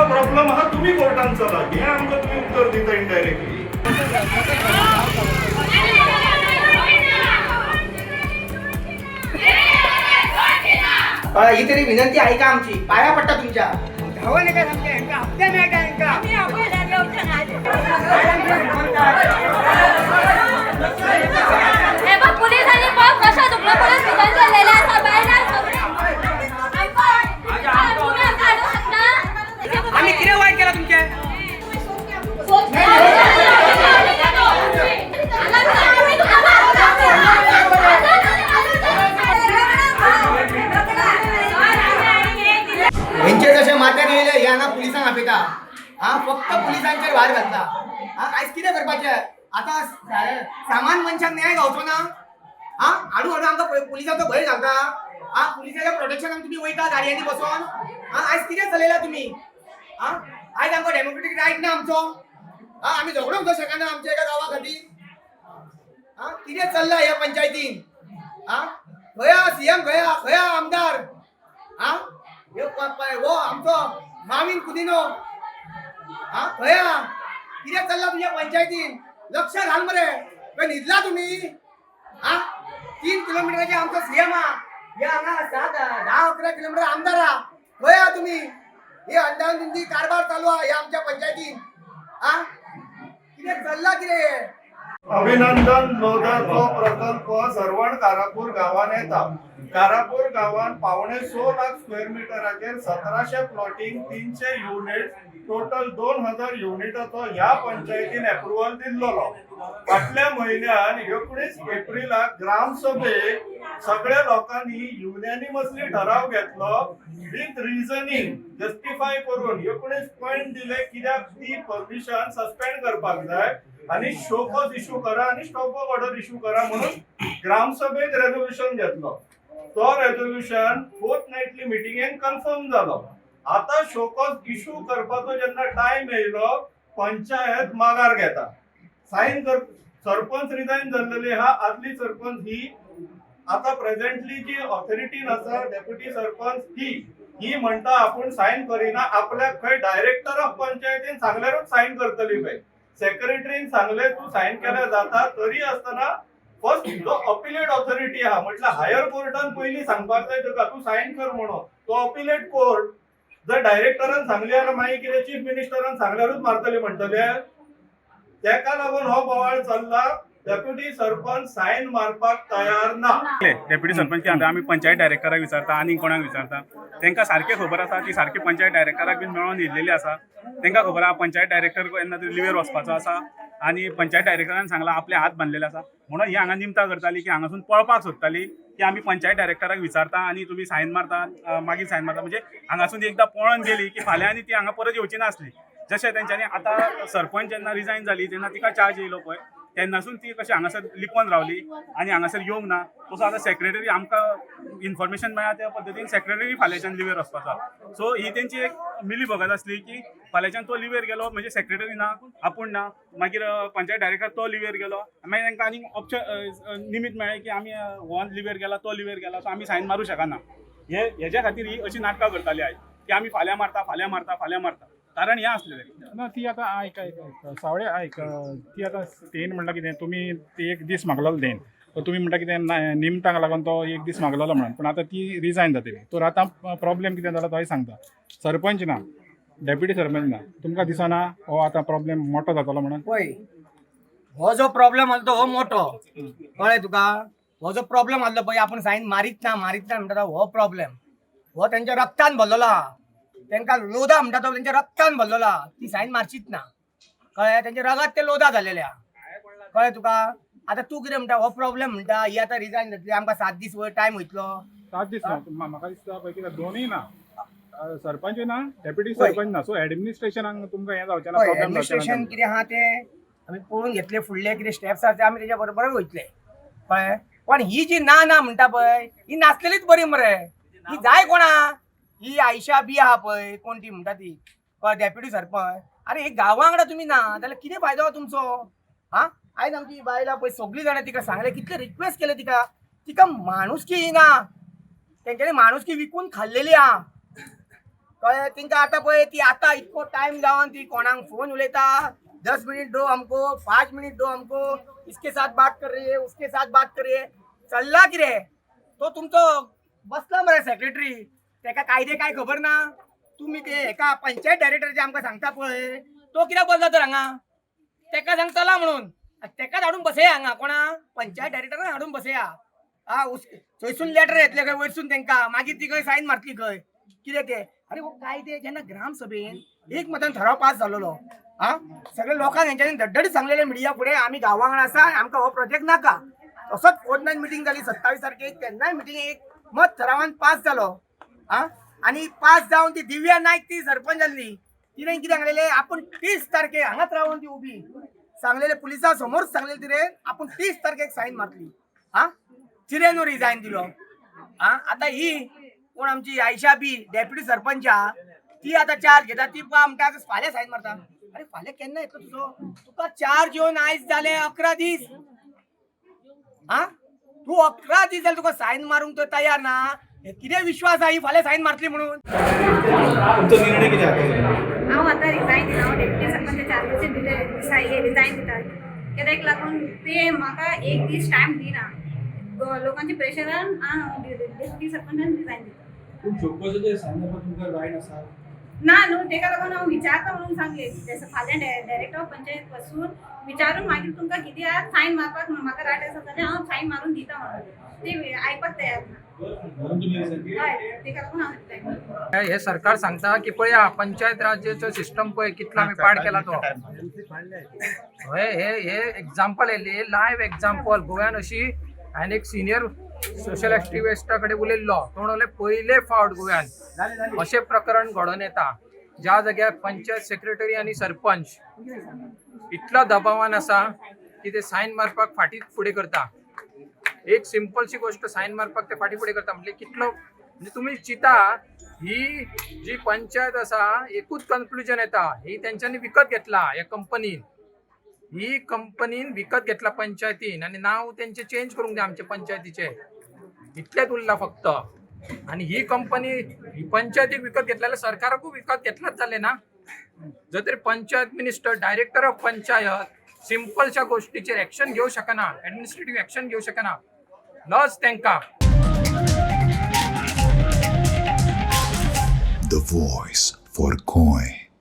सगळा प्रॉब्लेम हा तुम्ही कोर्टान चला हे आमकां तुम्ही उत्तर दिता इनडायरेक्टली. ही तरी विनंती ऐका आमची, पाया पडता तुमच्या. धावा नका समजा, यांका हप्ते मिळता यांका. हे बघ पोलिसांनी बघ कशा दुखलं पोलीस विधान चाललेलं आहे सगळ्यांना आम्ही किती वाईट केला तुमच्या यांचे जसे माते गेले यांना पोलिसांना आपयता. हा फक्त पोलिसांचेर भार घालता. हा आयज कितें करपाचें आता सामान मनशाक न्याय गावचो ना. हा हाडू हाडू आमकां पुलिसांचो भंय घालता. हा पुलिसाच्या प्रोटेक्शनाक तुम्ही वयता गाडयांनी बसोन. हा आयज कितें चलयला तुम्ही. हा आयज आमकां डेमोक्रेटीक रायट ना आमचो. हा आमी झगडूंक सुद्दां शकना आमच्या एका गांवा खातीर. हा कितें चल्ला ह्या पंचायतीन. हा खंय सीएम खंय आमदार. हा हो आमचो मावीन कुदिनो. हा खंय कितें चल्ला तुमच्या पंचायतीन. लक्ष घाल मरे खंय न्हिदला तुम्ही. हा 3 किलोमिटराचे आमचो सीएम हा. या हांगा 10-11 किलोमिटर आमदार हा. खंय आहा तुम्ही. हे अंदाज कारभार चालू हा ह्या आमच्या पंचायतीन. हा कितें चल्ला कितें. अभिनंदन लोधाचो प्रकल्प सरवण कारापूर गावान येता. कारापूर गावान 1.25 लाख स्क्वेअर मिटराचेर 1700 प्लॉटिंग 300 युनिट टोटल 2000 युनिटाचो ह्या पंचायतीन अप्रुव्हल दिल्लो. फाटल्या म्हयन्यान 19 एप्रिलाक ग्रामसभेक सगळ्या लोकांनी युनॅनिमसली ठराव घेतलो विथ रिझनिंग जस्टिफाय करून 19 पॉइंट दिले कित्याक ती परमिशन सस्पेंड करपाक जाय आणि शो कॉज इश्यू करा आणि स्टॉप ऑर्डर इश्यू करा म्हणून ग्रामसभेत रेझोल्युशन घेतलो. तो रेझोल्युशन फोर्थनाइटली मिटिंगेन कन्फर्म जालो. आता शो कॉज इश्यू करपाचो जेन्ना टाइम येयलो पंचायत माघार घेता. साइन कर सरपंच रिजाइन जाल्लेली हा आदली सरपंच ही आता प्रेझेंटली जी ऑथॉरिटीन आसा डेप्युटी सरपंच ही म्हणटा आपण साइन करिना. आपल्याक खंय डायरेक्टर ऑफ पंचायतीन सांगल्यारूच साइन करतली पळय. सेक्रेटरीन सांगले तू साइन केल्या जाता तरी आसतना फर्स्ट जो अपिलेट ऑथॉरिटी हा म्हटल्यार हायर कोर्टान पयलीं सांगपाक जाय तुका तू साइन कर म्हणून. तो अपिलेट कोर्ट जर डायरेक्टरान सांगले जाल्यार मागीर कितें चीफ मिनिस्टरान सांगल्यारूच मारतले म्हणटले. तेका लागून हो बोवाळ चल्ला. डेप्युटी सरपंच साइन मारपाक तयार ना. डेप्युटी सरपंच कितें आमी पंचायत डायरेक्टराक विचारता आनी कोणाक विचारता. तांकां सारकें खबर आसा ती सारकी पंचायत डायरेक्टराक बीन मेळोन येयल्लेली आसा. तांकां खबर आहा पंचायत डायरेक्टर केन्ना तरी लिव्हर वचपाचो आसा आनी पंचायत डायरेक्टरान सांगलां आपले हात बांदलेले आसा म्हणून ही हांगा निमतां करताली की हांगासून पळपाक सोदताली की आमी पंचायत डायरेक्टराक विचारता आनी तुमी साइन मारता मागीर साइन मारता. म्हणजे हांगासून एकदां पळोवन गेली की फाल्यां आनी ती हांगा परत येवची नासली. जशें तेंच्यांनी आतां सरपंच जेन्ना रिजाइन जाली तेन्ना तिका चार्ज येयलो पळय तेन्नासून ती कशी हांगासर लिपोवन रावली आनी हांगासर येवंक ना. तसो आतां सेक्रेटरी आमकां इन्फॉर्मेशन मेळ्ळा त्या पद्दतीन सेक्रेटरी फाल्यांच्यान लिव्हर वचपाचो. सो ही तेंची एक मिली भगत आसली की फाल्यांच्यान तो लिव्हर गेलो म्हणजे सेक्रेटरी ना आपूण ना मागीर पंचायत डायरेक्टर तो लिव्हर गेलो मागीर तांकां आनीक निमित मेळ्ळें की आमी हो लिव्हर गेला तो लिव्हर गेला सो आमी सायन मारूं शकना. हेज्या खातीर ही अशी नाटकां करताली आयज की आमी फाल्यां मारता फाल्यां मारता फाल्यां मारता. कारण हें आसलेलें ना ती आतां आयक सावळे आयक ती आतां तेन म्हणटा कितें तुमी ती एक दीस मागलेलो देन तुमी म्हणटा कितें निमतांक लागून तो एक दीस मागलेलो म्हणून पूण आतां ती रिजाइन जातली. तर आतां प्रॉब्लेम कितें जाला तोय सांगता. सरपंच ना डेप्युटी सरपंच ना. तुमकां दिसना हो आतां प्रॉब्लेम मोठो जातलो म्हणून. पळय हो जो प्रॉब्लेम आसलो तो हो मोठो कळ्ळें तुका. हो जो प्रॉब्लेम आसलो पळय आपण सायन मारीत ना म्हणटा हो प्रॉब्लेम हो तेंच्या रक्तान भरलेलो आहा. तांकां लोधा म्हणटा तो तेंच्या रक्तान भरलेलो आहा. ती सायन मारचीच ना कळ्ळें. तेंच्या रगात ते लोधा जाल्लेले आहा कळ्ळें तुका. आतां तूं कितें म्हणटा हो प्रॉब्लेम म्हणटा ही आतां रिजाइन जातली आमकां 7 दीस वयर टायम वयतलो. 7 दीस ना म्हाका दिसता पळय कितें दोनूय ना सरपंच ना डेप्युटी सरपंच ना. सो एडमिनिस्ट्रेशनाक तुमकां हें जावचें ना प्रॉब्लेम एडमिनिस्ट्रेशन कितें आहा तें आमी पळोवन घेतले. फुडले कितें स्टेप्स आसा ते आमी तेच्या बरोबर वयतले कळ्ळें. पण ही जी ना म्हणटा पळय ही नासलेलीच बरी मरे. ही जाय कोणा ही आयशा बी आहा पळय कोण ती म्हणटा ती डेप्युटी सरपंच. अरे हे गांवा वांगडा तुमी ना जाल्यार कितें फायदो तुमचो. हा आयज आमची बायलां पळय सगळीं जाणां तिका सांगले कितले रिक्वेस्ट केले तिका माणुसकी येना. तेंच्यांनी माणुसकी विकून खाल्लेली आहा कळ्ळें तिंका आतां पळय ती आतां इतको टायम जावन ती कोणाक फोन उलयता 10 मिनिट दो हमको 5 मिनिट दो हमको इसके साथ बात कर रही है उसके साथ बात कर रही है चल्ला कितें तो तुमचो बसला मरे सेक्रेटरी तेका कायदे काय खबर ना तुम्ही ते एका पंचायत डायरेक्टर जे आमकां सांगता पळय तो कित्याक बसला तर हांगा तेका सांग चला म्हणून तेकाच हाडून बसया हांगा कोणा पंचायत डायरेक्टरान हाडून बसया थंयसून लेटर येतले खंय वयरसून तेंका मागीर ती खंय सायन मारतली खंय कितें ते अरे हो कायदे जेन्ना ग्रामसभेन एक मतान ठराव पास जालोलो सगळे लोकांक हेंच्यांनी धडधडीत सांगलेले मिडिया फुडें आमी गांवांगण आसा आमकां हो प्रोजेक्ट नाका तसोच फोर्टनायट मिटींग जाली 27 तारखेक तेन्नाय मिटींगेक मत ठरावान पास जालो आनी पास जावन ती दिव्या नायक ती सरपंच जाल्ली तिणें कितें सांगलेलें आपूण 30 तारखेक हांगाच रावून ती उबी सांगलेले पुलिसा समोर सांगलेले तिणें आपूण 30 तारखेक सायन मारतली तिणें रिजायन दिलो आतां ही कोण आमची आयशा बी डेप्युटी सरपंच ती आतां चार्ज घेता ती म्हणटा फाल्यां सायन मारता अरे फाल्यां केन्ना येतलो तुजो तुका चार्ज येवन आयज जाले 11 दीस तू 11 दीस जाले तुका सायन मारूंक तर तयार ना हे कितें विश्वास ही फाल्यां सायन मारतली म्हणून तुमचो निर्णय कितें आसा हांव आतां रिजायन दिना हांव डेप्युटी सरपंच चार्जीचे रिजायन दितात कित्याक लागून ते म्हाका एक दीस टायम दिना लोकांच्या प्रेशरान हांव डेप्युटी सरपंचान रिजायन दिता ना न्हू तेका लागून हांव विचारता म्हणून सांगले जसं फाल्यां डायरेक्टर ऑफ पंचायत वचून विचारून मागीर तुमकां कितें सायन मारपाक म्हाका राट आसा जाल्यार हांव सायन मारून दिता म्हणून ते आयकपाक तयार ना हय तेका लागून हांव हे सरकार सांगता की पळया पंचायत राज्याचो सिस्टम पळय कितलो आमी पाड केला तो हे एग्जाम्पल येयले लायव्ह एग्जाम्पल गोंयान अशी हांवें एक सिनियर सोशल एक्टिविस्टा कडेन उलयल्लो तो म्हणले पयले फावट गोंयान अशें प्रकरण घडोवन येता ज्या जाग्यार पंचायत सेक्रेटरी आनी सरपंच इतलो दबावान आसा की ते सायन मारपाक फाटीं फुडें करता एक सिंपलशी गोष्ट सायन मारपाक ते फाटीं फुडें करता म्हणजे कितलो म्हणजे तुमी चिता ही जी पंचायत आसा एकूच कन्क्लुजन येता ही तेंच्यांनी विकत घेतला ह्या कंपनीन ही कंपनीन विकत घेतला पंचायतीन आणि नाव त्यांचे चेंज करूंक जाय आमचे पंचायतीचे इतलेच उरला फक्त आणि ही कंपनी ही पंचायतीक विकत घेतलेल्या सरकाराकू विकत घेतलाच जाले ना जर तरी panchayat minister director of panchayat सिंपलशा गोष्टीचेर एक्शन घेऊ शकना ऍडमिनिस्ट्रेटिव्ह एक्शन घेऊ शकना लस तेंका The voice for Goy.